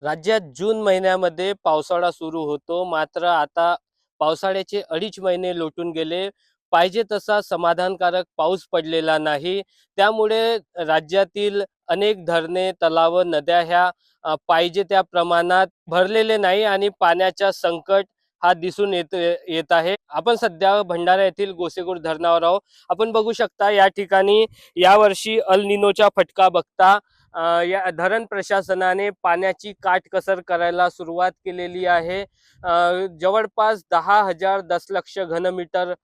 राज्यात जून महिन्यामध्ये पावसाळा सुरू होतो. मात्र आता पावसाळ्याचे 2.5 महिने लोटून गेले. पाहिजे तसा समाधानकारक पाऊस पडलेला नाही. त्यामुळे राज्यातील अनेक धरणे, तलाव, नद्या ह्या पाहिजे त्या प्रमाणात भरलेले नाही आणि पाण्याचा संकट हा दिसून येत आहे. आपण सध्या भंडारा येथील गोसेखुर्द धरणावर आहोत. आपण बघू शकता या ठिकाणी यावर्षी अल निनोचा फटका बघता या धरण प्रशासनाने पाण्याची काटकसर करायला सुरुवात केलेली आहे. जवळपास 10,000 दशलक्ष घनमीटर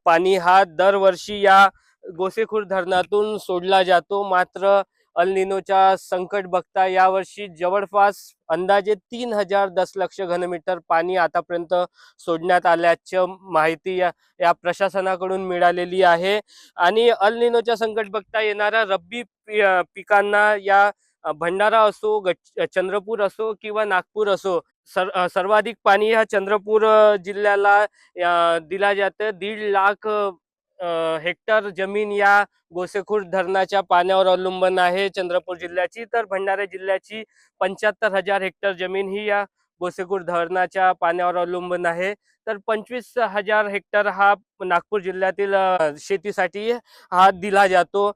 पाणी हा दरवर्षी या गोसेखुर्द धरणातून सोडला जातो. मात्र अल निनोचा संकट बघता यावर्षी जवळपास अंदाजे 3,000 दशलक्ष घनमीटर पाणी आतापर्यंत सोडण्यात आल्याची माहिती या प्रशासनाकडून मिळालेली आहे. आणि अल निनोच्या संकट बघता येणाऱ्या रब्बी पिकांना या भंडारा असो, चंद्रपूर असो किंवा नागपूर असो, सर्वाधिक पाणी ह्या चंद्रपूर जिल्ह्याला दिला जातं. 1.5 लाख हेक्टर जमीन या गोसेखुर्द धरणाच्या पाण्यावर अवलंबून आहे चंद्रपूर जिल्ह्याची. तर भंडारा जिल्ह्याची 75,000 हेक्टर जमीन ही या गोसेखुर्द धरणाच्या पाण्यावर अवलंबून आहे. तर 25,000 हेक्टर हा नागपूर जिल्ह्यातील शेतीसाठी हा दिला जातो.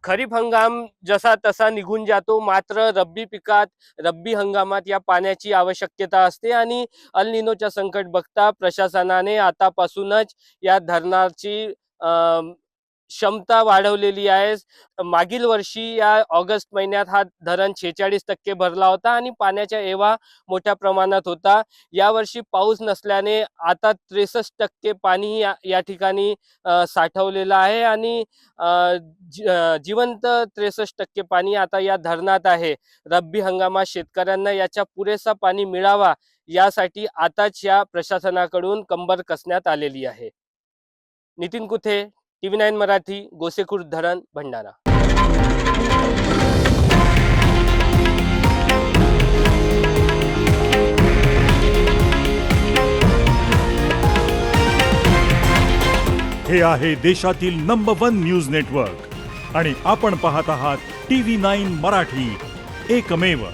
खरीप हंगाम जसा तसा निघून जातो. मात्र रब्बी पिकात, रब्बी हंगामात या पाण्याची आवश्यकता असते आणि अल निनोच्या संकट बघता प्रशासनाने आतापासूनच या धरणाची क्षमता वाढवलेली आहे. मागील वर्षी या ऑगस्ट महिन्यात हा धरण 46% भरला होता आणि पाण्याचा एव्हा मोठ्या प्रमाणात होता. यावर्षी पाऊस नसल्याने आता 63% पाणी या ठिकाणी साठवलेलं आहे आणि जिवंत 63% पाणी आता या धरणात आहे. रब्बी हंगामात शेतकऱ्यांना याचा पुरेसा पाणी मिळावा यासाठी आताच या प्रशासनाकडून कंबर कसण्यात आलेली आहे. नितीन कुथे, TV9 मराठी, गोसेखुर्द धरण, भंडारा. हे आहे देशातील नंबर 1 न्यूज नेटवर्क आणि आपण पाहत आहात TV9 मराठी, एकमेव.